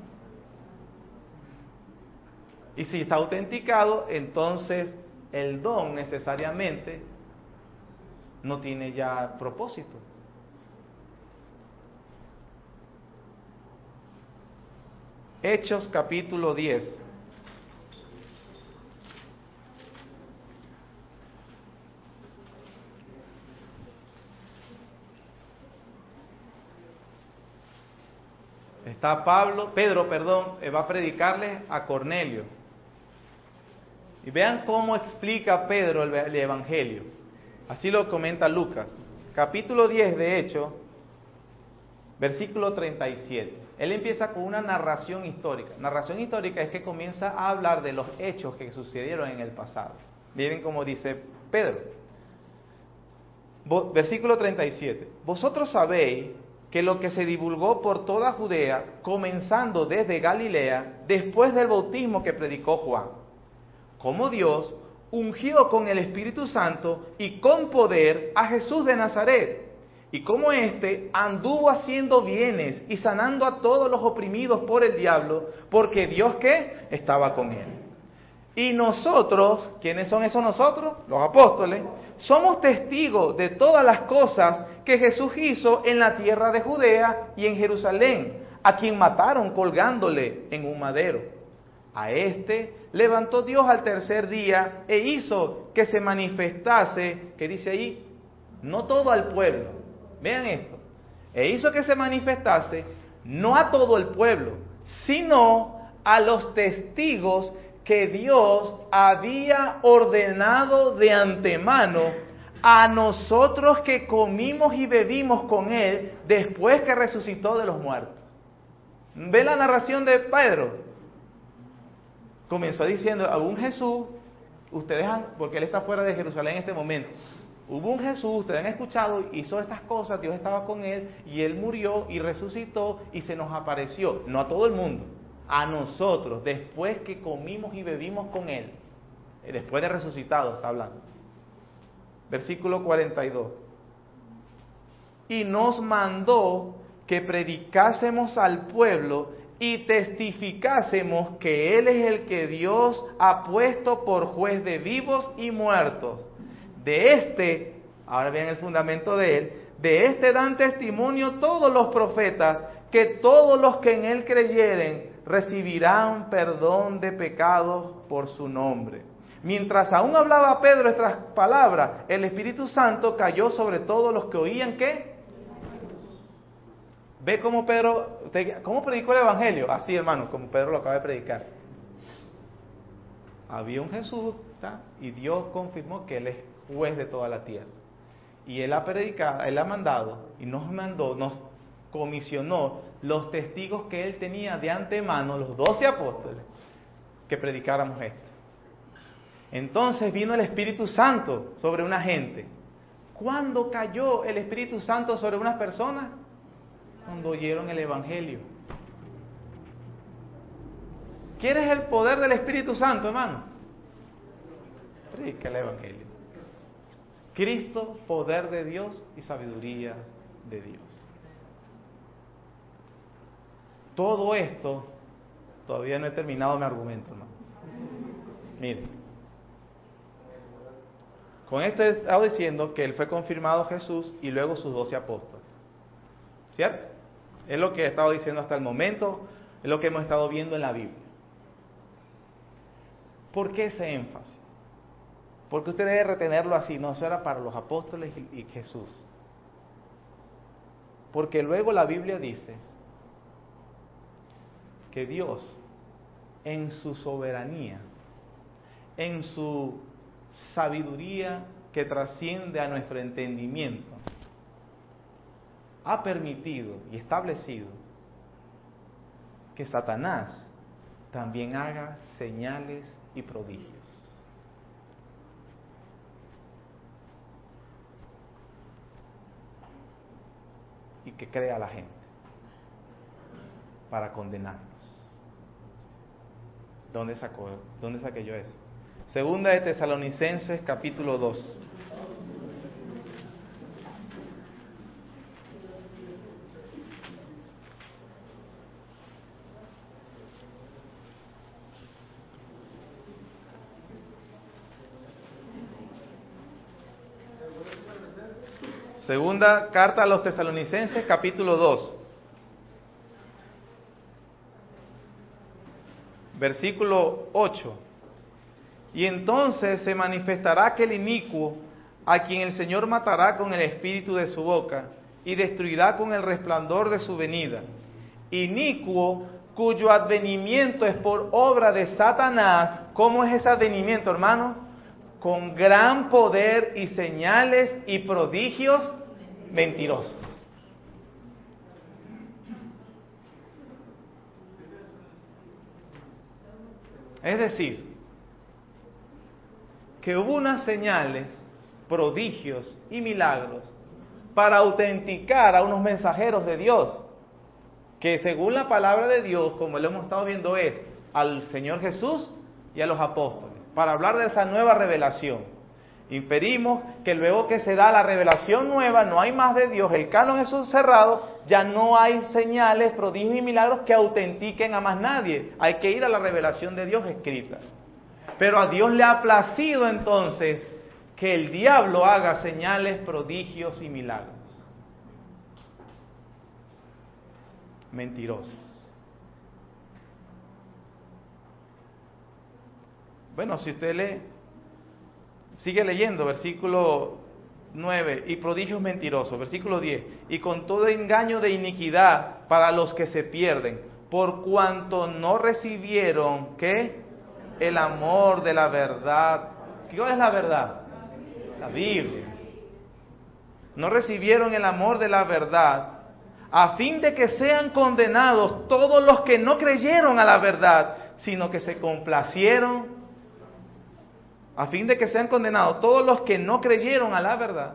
Y si está autenticado, entonces el don necesariamente no tiene ya propósito. Hechos capítulo 10. Está Pedro, va a predicarles a Cornelio. Y vean cómo explica Pedro el Evangelio. Así lo comenta Lucas. capítulo 10 de Hechos, versículo 37. Él empieza con una narración histórica. Narración histórica es que comienza a hablar de los hechos que sucedieron en el pasado. Miren cómo dice Pedro. Versículo 37. Vosotros sabéis que lo que se divulgó por toda Judea, comenzando desde Galilea, después del bautismo que predicó Juan, como Dios ungió con el Espíritu Santo y con poder a Jesús de Nazaret, y como éste anduvo haciendo bienes y sanando a todos los oprimidos por el diablo, porque Dios, ¿qué?, estaba con él. Y nosotros, ¿quiénes son esos nosotros? Los apóstoles, somos testigos de todas las cosas que Jesús hizo en la tierra de Judea y en Jerusalén, a quien mataron colgándole en un madero. A este levantó Dios al tercer día e hizo que se manifestase, ¿qué dice ahí? No todo al pueblo. Vean esto. E hizo que se manifestase no a todo el pueblo, sino a los testigos que Dios había ordenado de antemano, a nosotros que comimos y bebimos con Él después que resucitó de los muertos. ¿Ve la narración de Pedro? Comenzó diciendo, hubo un Jesús, ustedes porque Él está fuera de Jerusalén en este momento. Hubo un Jesús, ustedes han escuchado, hizo estas cosas, Dios estaba con Él, y Él murió y resucitó y se nos apareció, no a todo el mundo, a nosotros, después que comimos y bebimos con Él, después de resucitado está hablando. Versículo 42. Y nos mandó que predicásemos al pueblo y testificásemos que Él es el que Dios ha puesto por juez de vivos y muertos. De este, ahora bien el fundamento de Él, de este dan testimonio todos los profetas, que todos los que en Él creyeren recibirán perdón de pecados por su nombre. Mientras aún hablaba Pedro estas palabras, el Espíritu Santo cayó sobre todos los que oían, ¿qué? ¿Ve cómo Pedro, cómo predicó el Evangelio? Así, hermano, como Pedro lo acaba de predicar. Había un Jesús, ¿tá?, y Dios confirmó que Él es juez de toda la tierra. Y Él ha predicado, Él ha mandado, y nos comisionó los testigos que Él tenía de antemano, los 12 apóstoles, que predicáramos esto. Entonces vino el Espíritu Santo sobre una gente. ¿Cuándo cayó el Espíritu Santo sobre unas personas? Cuando oyeron el Evangelio. ¿Quieres el poder del Espíritu Santo, hermano? Predica el Evangelio. Cristo, poder de Dios y sabiduría de Dios. Todo esto, todavía no he terminado mi argumento, hermano. Miren, con esto he estado diciendo que Él fue confirmado Jesús y luego sus 12 apóstoles. ¿Cierto? Es lo que he estado diciendo hasta el momento, es lo que hemos estado viendo en la Biblia. ¿Por qué ese énfasis? Porque usted debe retenerlo así, no, eso era para los apóstoles y Jesús. Porque luego la Biblia dice que Dios, en su soberanía, en su sabiduría que trasciende a nuestro entendimiento, ha permitido y establecido que Satanás también haga señales y prodigios. Y que crea a la gente para condenarnos. ¿Dónde saqué yo eso? Segunda de Tesalonicenses, capítulo 2. Segunda carta a los Tesalonicenses, capítulo 2. Versículo 8. Y entonces se manifestará aquel inicuo, a quien el Señor matará con el espíritu de su boca, y destruirá con el resplandor de su venida. Inicuo, cuyo advenimiento es por obra de Satanás. ¿Cómo es ese advenimiento, hermano? Con gran poder y señales y prodigios mentirosos. Es decir, que hubo unas señales, prodigios y milagros para autenticar a unos mensajeros de Dios, que según la palabra de Dios, como lo hemos estado viendo, es al Señor Jesús y a los apóstoles, para hablar de esa nueva revelación. Inferimos que luego que se da la revelación nueva, no hay más de Dios, el canon es cerrado, ya no hay señales, prodigios y milagros que autentiquen a más nadie. Hay que ir a la revelación de Dios escrita. Pero a Dios le ha placido entonces que el diablo haga señales, prodigios y milagros. Mentirosos. Bueno, si usted lee, sigue leyendo, versículo 9, y prodigios mentirosos, versículo 10, y con todo engaño de iniquidad para los que se pierden, por cuanto no recibieron, ¿qué? El amor de la verdad. ¿Cuál es la verdad? La Biblia. No recibieron el amor de la verdad, a fin de que sean condenados todos los que no creyeron a la verdad, sino que se complacieron. A fin de que sean condenados todos los que no creyeron a la verdad.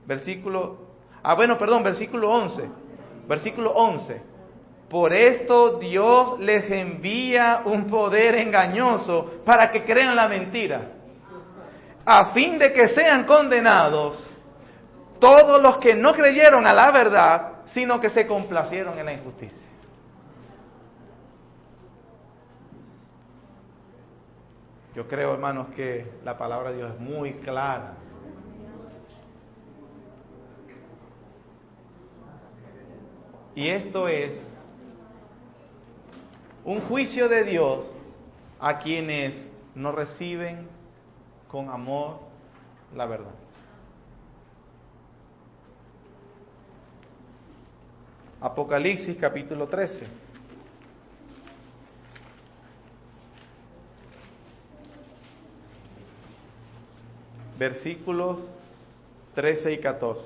Versículo 11. Versículo 11. Por esto Dios les envía un poder engañoso para que crean la mentira. A fin de que sean condenados todos los que no creyeron a la verdad, sino que se complacieron en la injusticia. Yo creo, hermanos, que la palabra de Dios es muy clara. Y esto es un juicio de Dios a quienes no reciben con amor la verdad. Apocalipsis capítulo 13. Versículos 13 y 14.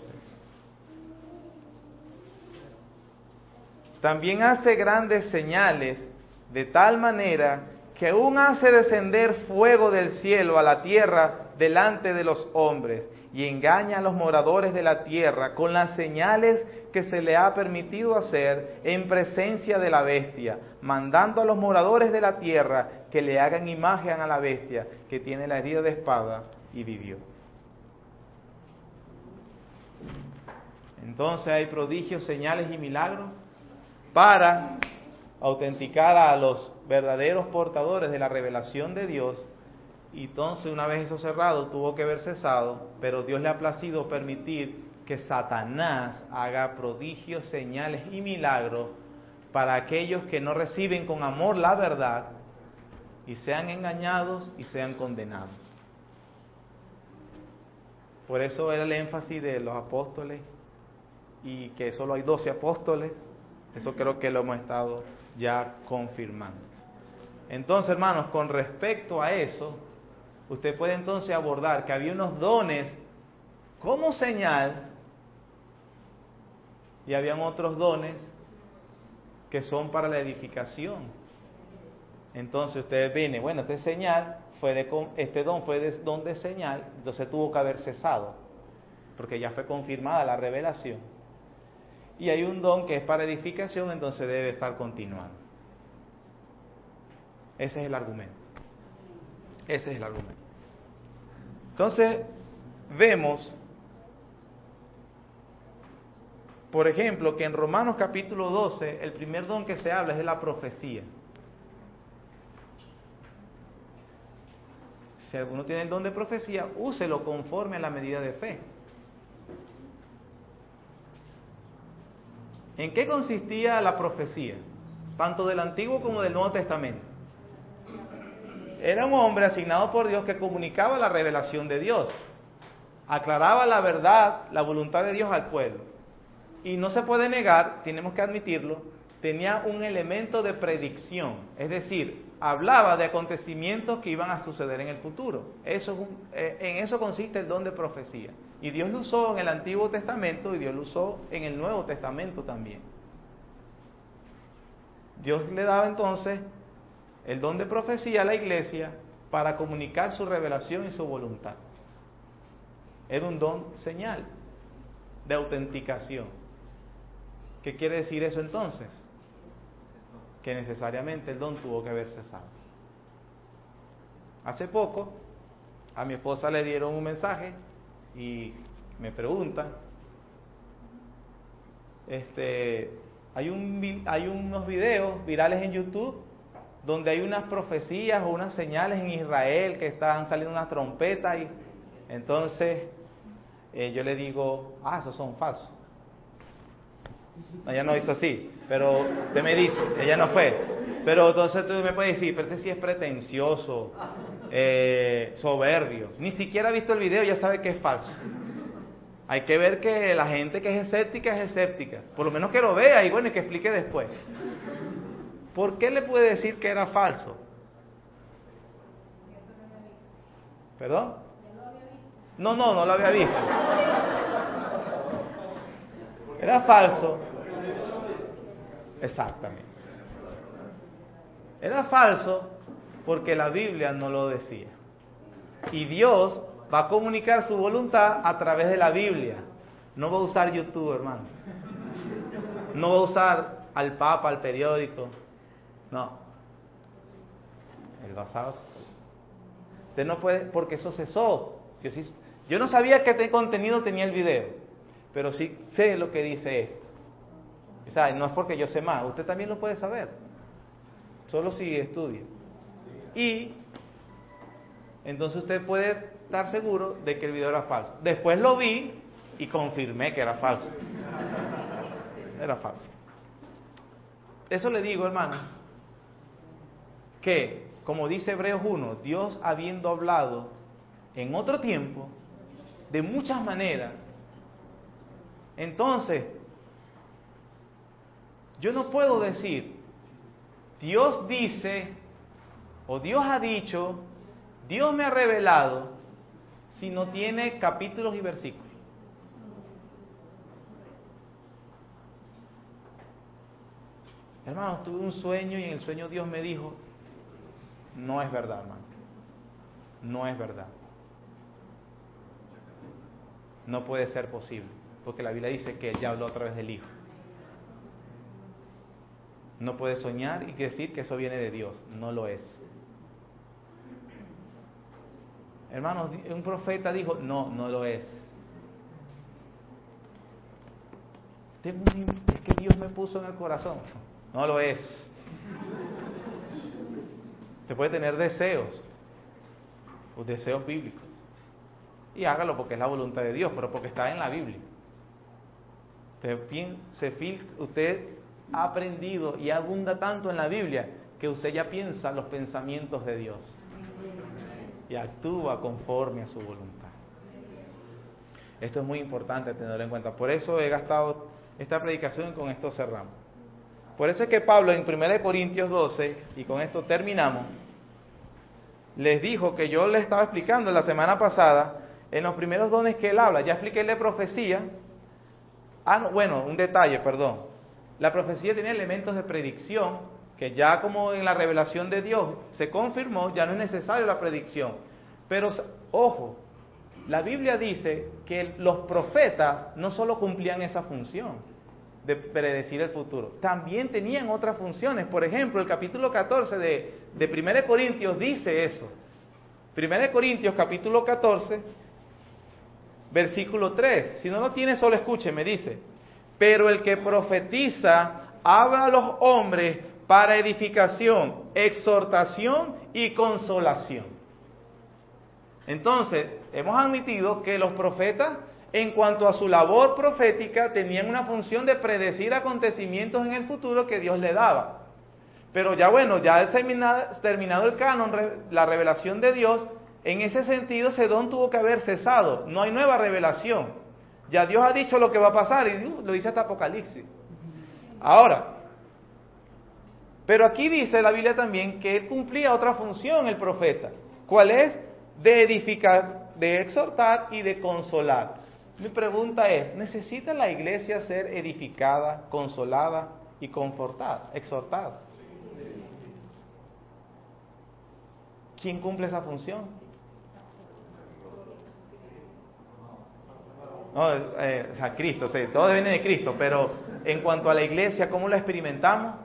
También hace grandes señales, de tal manera que aún hace descender fuego del cielo a la tierra delante de los hombres, y engaña a los moradores de la tierra con las señales que se le ha permitido hacer en presencia de la bestia, mandando a los moradores de la tierra que le hagan imagen a la bestia que tiene la herida de espada y vivió. Entonces hay prodigios, señales y milagros para autenticar a los verdaderos portadores de la revelación de Dios. Y entonces, una vez eso cerrado, tuvo que haber cesado, pero Dios le ha placido permitir que Satanás haga prodigios, señales y milagros para aquellos que no reciben con amor la verdad y sean engañados y sean condenados. Por eso era el énfasis de los apóstoles y que solo hay 12 apóstoles. Eso creo que lo hemos estado ya confirmando. Entonces, hermanos, con respecto a eso, usted puede entonces abordar que había unos dones como señal y habían otros dones que son para la edificación. Entonces ustedes ven, bueno, este don fue don de señal, entonces tuvo que haber cesado, porque ya fue confirmada la revelación. Y hay un don que es para edificación, entonces debe estar continuando. Ese es el argumento. Ese es el argumento. Entonces, vemos, por ejemplo, que en Romanos capítulo 12, el primer don que se habla es de la profecía. Si alguno tiene el don de profecía, úselo conforme a la medida de fe. ¿En qué consistía la profecía? Tanto del Antiguo como del Nuevo Testamento. Era un hombre asignado por Dios que comunicaba la revelación de Dios, aclaraba la verdad, la voluntad de Dios al pueblo. Y no se puede negar, tenemos que admitirlo, tenía un elemento de predicción, es decir, hablaba de acontecimientos que iban a suceder en el futuro. En eso consiste el don de profecía. Y Dios lo usó en el Antiguo Testamento y Dios lo usó en el Nuevo Testamento también. Dios le daba entonces el don de profecía a la iglesia para comunicar su revelación y su voluntad. Era un don señal de autenticación. ¿Qué quiere decir eso entonces? Que necesariamente el don tuvo que haber cesado. Hace poco a mi esposa le dieron un mensaje y me preguntan, hay unos videos virales en YouTube donde hay unas profecías o unas señales en Israel que están saliendo unas trompetas y entonces yo le digo, esos son falsos. No, ella no hizo así, pero usted me dice, ella no fue. Pero entonces tú me puedes decir, pero este sí es pretencioso, soberbio. Ni siquiera ha visto el video, ya sabe que es falso. Hay que ver que la gente que es escéptica. Por lo menos que lo vea y bueno, y que explique después. ¿Por qué le puede decir que era falso? ¿Perdón? No lo había visto. Era falso. Exactamente. Era falso porque la Biblia no lo decía. Y Dios va a comunicar su voluntad a través de la Biblia. No va a usar YouTube, hermano. No va a usar al Papa, al periódico. No. El basado. Usted no puede, porque eso cesó. Yo no sabía qué contenido tenía el video, pero sí sé lo que dice esto. O sea, no es porque yo sé más, usted también lo puede saber. Solo si estudia. Y entonces usted puede estar seguro de que el video era falso. Después lo vi y confirmé que era falso. Era falso. Eso le digo, hermano, que, como dice Hebreos 1, Dios habiendo hablado en otro tiempo, de muchas maneras, entonces, yo no puedo decir, Dios dice, o Dios ha dicho, Dios me ha revelado, si no tiene capítulos y versículos. Hermano, tuve un sueño y en el sueño Dios me dijo, no es verdad, hermano, no es verdad. No puede ser posible, porque la Biblia dice que Él ya habló a través del Hijo. No puede soñar y decir que eso viene de Dios, no lo es. Hermanos, un profeta dijo, no lo es. Es que Dios me puso en el corazón, no lo es. Se puede tener deseos, los deseos bíblicos. Y hágalo porque es la voluntad de Dios, pero porque está en la Biblia. Usted ha aprendido y abunda tanto en la Biblia que usted ya piensa los pensamientos de Dios y actúa conforme a su voluntad. Esto es muy importante tenerlo en cuenta. Por eso he gastado esta predicación y con esto cerramos. Por eso es que Pablo en 1 Corintios 12, y con esto terminamos, les dijo que yo les estaba explicando la semana pasada en los primeros dones que él habla. Ya expliqué el de profecía. Un detalle, perdón. La profecía tiene elementos de predicción, que ya como en la revelación de Dios se confirmó, ya no es necesario la predicción. Pero, ojo, la Biblia dice que los profetas no solo cumplían esa función de predecir el futuro, también tenían otras funciones. Por ejemplo, el capítulo 14 de 1 Corintios dice eso. 1 Corintios capítulo 14, versículo 3. Si no lo tiene, solo escuche, me dice: pero el que profetiza habla a los hombres para edificación, exhortación y consolación. Entonces, hemos admitido que los profetas, en cuanto a su labor profética, tenían una función de predecir acontecimientos en el futuro que Dios le daba. Pero ya terminado el canon, la revelación de Dios, en ese sentido ese don tuvo que haber cesado. No hay nueva revelación. Ya Dios ha dicho lo que va a pasar y lo dice hasta Apocalipsis. Ahora, pero aquí dice la Biblia también que él cumplía otra función, el profeta. ¿Cuál es? De edificar, de exhortar y de consolar. Mi pregunta es, ¿necesita la iglesia ser edificada, consolada y confortada, exhortada? ¿Quién cumple esa función? No, o sea, Cristo, sí, todo viene de Cristo, pero en cuanto a la iglesia, ¿cómo la experimentamos?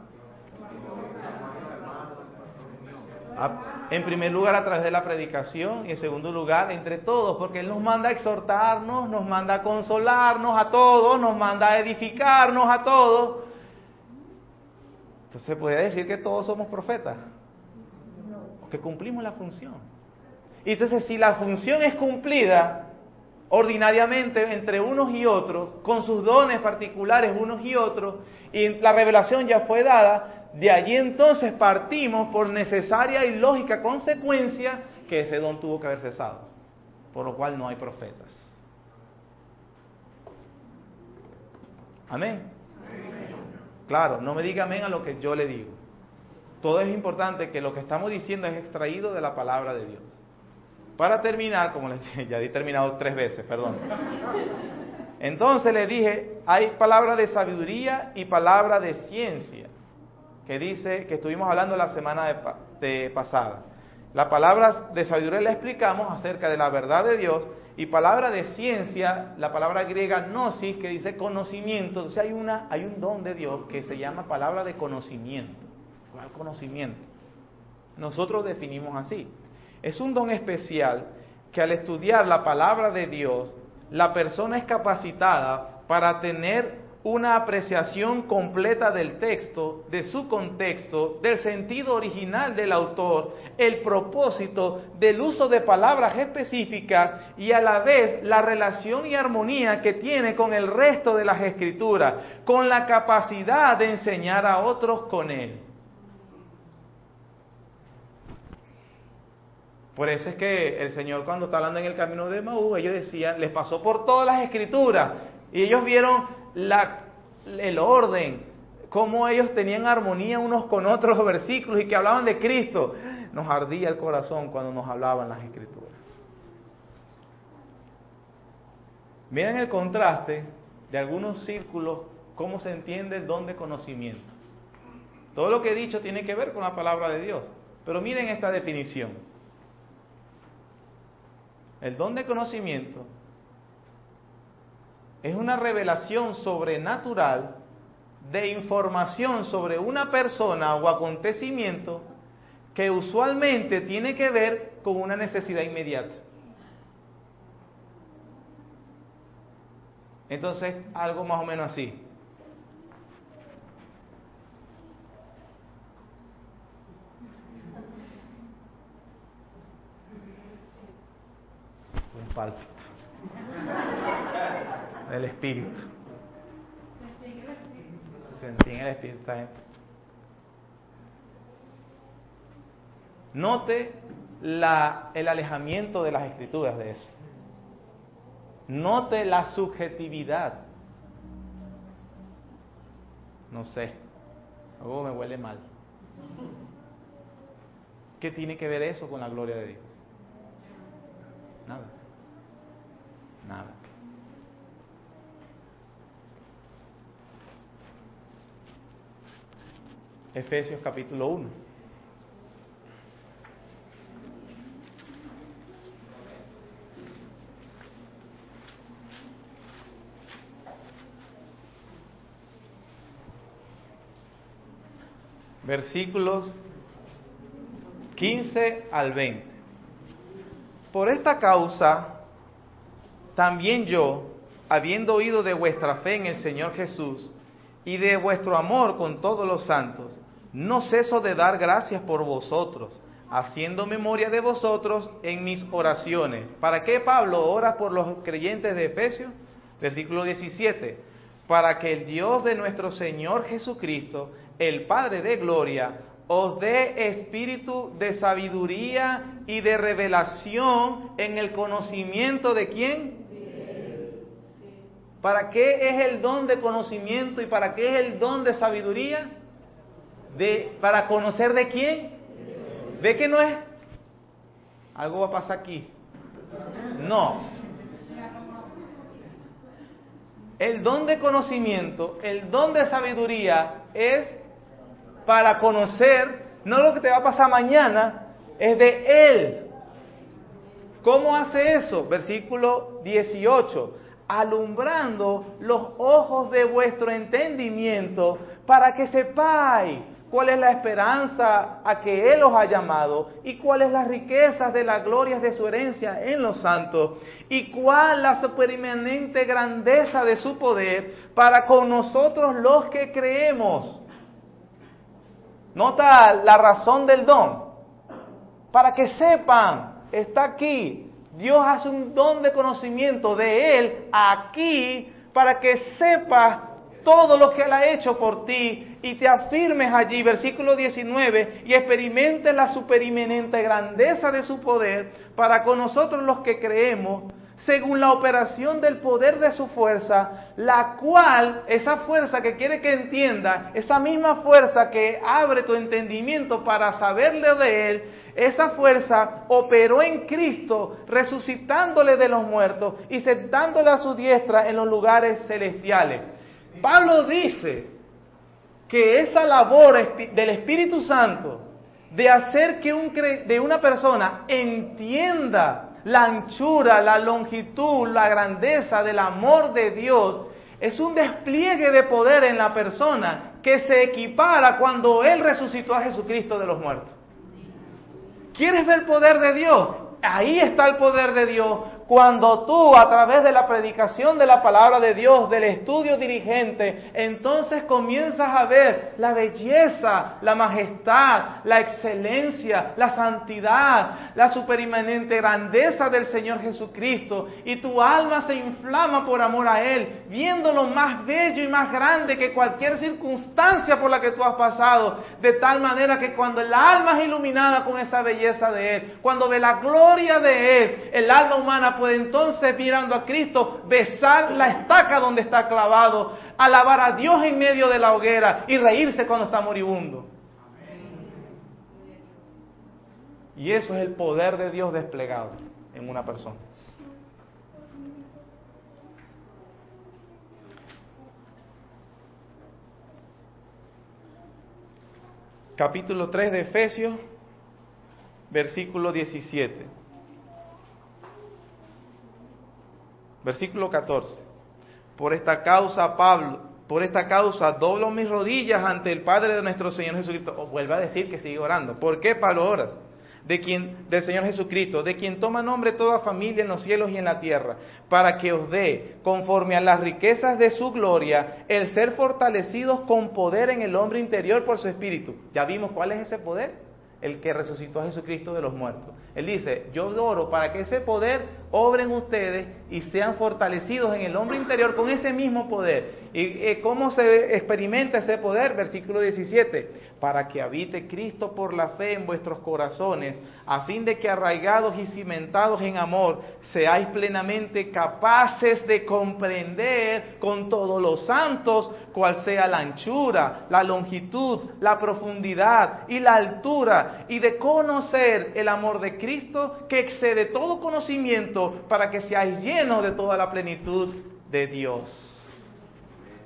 En primer lugar a través de la predicación y en segundo lugar entre todos, porque Él nos manda a exhortarnos, nos manda a consolarnos a todos, nos manda a edificarnos a todos. Entonces se podría decir que todos somos profetas, que cumplimos la función. Y entonces si la función es cumplida ordinariamente entre unos y otros, con sus dones particulares unos y otros, y la revelación ya fue dada, de allí entonces partimos por necesaria y lógica consecuencia que ese don tuvo que haber cesado, por lo cual no hay profetas. Amén. Claro, no me diga amén a lo que yo le digo. Todo es importante que lo que estamos diciendo es extraído de la palabra de Dios. Para terminar, como les dije, ya he terminado 3 veces, perdón. Entonces les dije, hay palabra de sabiduría y palabra de ciencia, que dice, que estuvimos hablando la semana pasada. La palabra de sabiduría la explicamos acerca de la verdad de Dios, y palabra de ciencia, la palabra griega gnosis, que dice conocimiento. Entonces hay un don de Dios que se llama palabra de conocimiento. ¿Cuál conocimiento? Nosotros definimos así. Es un don especial que al estudiar la palabra de Dios, la persona es capacitada para tener una apreciación completa del texto, de su contexto, del sentido original del autor, el propósito del uso de palabras específicas y a la vez la relación y armonía que tiene con el resto de las escrituras, con la capacidad de enseñar a otros con él. Por eso es que el Señor, cuando está hablando en el camino de Emaús, ellos decían, les pasó por todas las escrituras, y ellos vieron el orden, cómo ellos tenían armonía unos con otros los versículos y que hablaban de Cristo. Nos ardía el corazón cuando nos hablaban las escrituras. Miren el contraste de algunos círculos, cómo se entiende el don de conocimiento. Todo lo que he dicho tiene que ver con la palabra de Dios, pero miren esta definición. El don de conocimiento es una revelación sobrenatural de información sobre una persona o acontecimiento que usualmente tiene que ver con una necesidad inmediata. Entonces, algo más o menos así. Un pálpito del espíritu. Sentí en el espíritu. Note el alejamiento de las escrituras de eso. Note la subjetividad. No sé, algo me huele mal. ¿Qué tiene que ver eso con la gloria de Dios? Nada. Nada. Efesios capítulo 1. Versículos 15 al 20. Por esta causa, también yo, habiendo oído de vuestra fe en el Señor Jesús y de vuestro amor con todos los santos, no ceso de dar gracias por vosotros, haciendo memoria de vosotros en mis oraciones. ¿Para qué Pablo ora por los creyentes de Efesios? Versículo 17. Para que el Dios de nuestro Señor Jesucristo, el Padre de gloria, os dé espíritu de sabiduría y de revelación en el conocimiento de ¿quién? ¿Para qué es el don de conocimiento y para qué es el don de sabiduría? ¿Para conocer de quién? ¿Ve que no es? Algo va a pasar aquí. No. El don de conocimiento, el don de sabiduría es para conocer, no lo que te va a pasar mañana, es de Él. ¿Cómo hace eso? Versículo 18. Alumbrando los ojos de vuestro entendimiento para que sepáis cuál es la esperanza a que Él os ha llamado y cuáles las riquezas de las glorias de su herencia en los santos y cuál la supereminente grandeza de su poder para con nosotros los que creemos. Nota la razón del don. Para que sepan, está aquí. Dios hace un don de conocimiento de Él aquí para que sepas todo lo que Él ha hecho por ti y te afirmes allí, versículo 19, y experimentes la supereminente grandeza de su poder para con nosotros los que creemos, según la operación del poder de su fuerza, la cual, esa fuerza que quiere que entienda, esa misma fuerza que abre tu entendimiento para saberle de Él, esa fuerza operó en Cristo, resucitándole de los muertos y sentándole a su diestra en los lugares celestiales. Pablo dice que esa labor del Espíritu Santo de hacer que de una persona entienda la anchura, la longitud, la grandeza del amor de Dios, es un despliegue de poder en la persona que se equipara cuando Él resucitó a Jesucristo de los muertos. ¿Quieres ver el poder de Dios? Ahí está el poder de Dios. Cuando tú, a través de la predicación de la palabra de Dios, del estudio diligente, entonces comienzas a ver la belleza, la majestad, la excelencia, la santidad, la superinmanente grandeza del Señor Jesucristo, y tu alma se inflama por amor a Él, viéndolo más bello y más grande que cualquier circunstancia por la que tú has pasado, de tal manera que cuando el alma es iluminada con esa belleza de Él, cuando ve la gloria de Él, el alma humana puede entonces, mirando a Cristo, besar la estaca donde está clavado, alabar a Dios en medio de la hoguera y reírse cuando está moribundo. Y eso es el poder de Dios desplegado en una persona. Capítulo 3 de Efesios, versículo 17. Versículo 14. Por esta causa doblo mis rodillas ante el Padre de nuestro Señor Jesucristo. Vuelve a decir que sigue orando. ¿Por qué Pablo ora? Del Señor Jesucristo, de quien toma nombre toda familia en los cielos y en la tierra, para que os dé, conforme a las riquezas de su gloria, el ser fortalecidos con poder en el hombre interior por su espíritu. Ya vimos cuál es ese poder. El que resucitó a Jesucristo de los muertos. Él dice, yo oro para que ese poder obre en ustedes y sean fortalecidos en el hombre interior con ese mismo poder. ¿Y cómo se experimenta ese poder? Versículo 17, para que habite Cristo por la fe en vuestros corazones, a fin de que arraigados y cimentados en amor, seáis plenamente capaces de comprender con todos los santos cuál sea la anchura, la longitud, la profundidad y la altura, y de conocer el amor de Cristo que excede todo conocimiento, para que seáis llenos de toda la plenitud de Dios.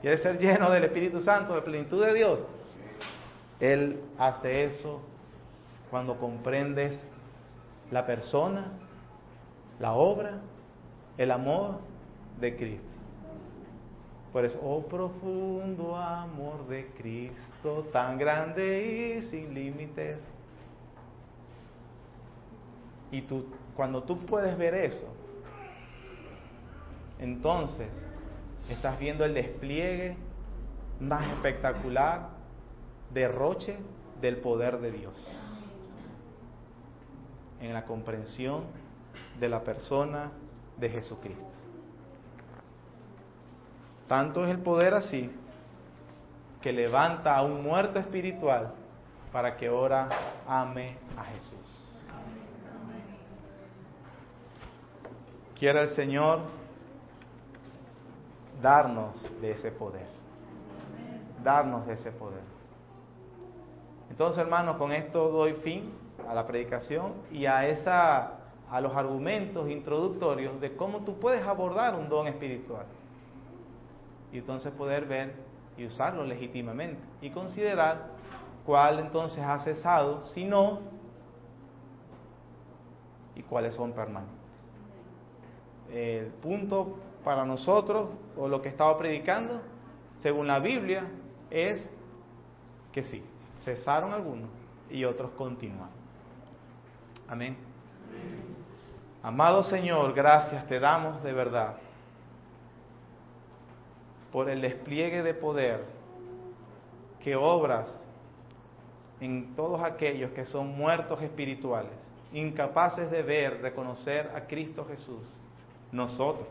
¿Quieres ser lleno del Espíritu Santo, de plenitud de Dios? Él hace eso cuando comprendes la persona, la obra, el amor de Cristo. Por eso, oh profundo amor de Cristo, tan grande y sin límites. Y cuando tú puedes ver eso, entonces estás viendo el despliegue más espectacular, derroche del poder de Dios en la comprensión de la persona de Jesucristo. Tanto es el poder así que levanta a un muerto espiritual para que ahora ame a Jesús. Quiera el Señor darnos de ese poder. Darnos de ese poder. Entonces, hermanos, con esto doy fin a la predicación y a los argumentos introductorios de cómo tú puedes abordar un don espiritual. y entonces poder ver y usarlo legítimamente y considerar cuál entonces ha cesado, si no, y cuáles son permanentes. El punto para nosotros, o lo que he estado predicando, según la Biblia, es que sí, cesaron algunos y otros continúan. Amén. Amado Señor, gracias te damos de verdad por el despliegue de poder que obras en todos aquellos que son muertos espirituales, incapaces de ver, reconocer a Cristo Jesús, nosotros.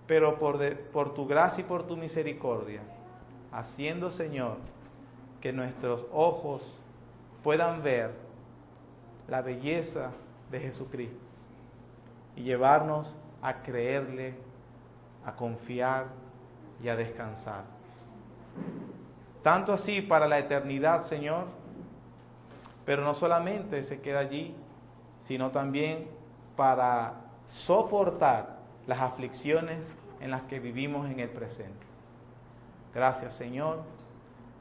Pero por tu gracia y por tu misericordia, haciendo, Señor, que nuestros ojos puedan ver la belleza de Jesucristo y llevarnos a creerle, a confiar y a descansar. Tanto así para la eternidad, Señor, pero no solamente se queda allí, sino también para soportar las aflicciones en las que vivimos en el presente. Gracias, Señor,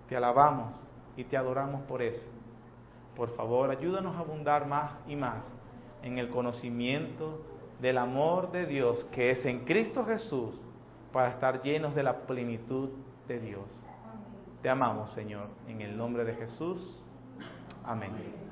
te alabamos y te adoramos por eso. Por favor, ayúdanos a abundar más y más en el conocimiento del amor de Dios que es en Cristo Jesús, para estar llenos de la plenitud de Dios. Te amamos, Señor, en el nombre de Jesús. Amén.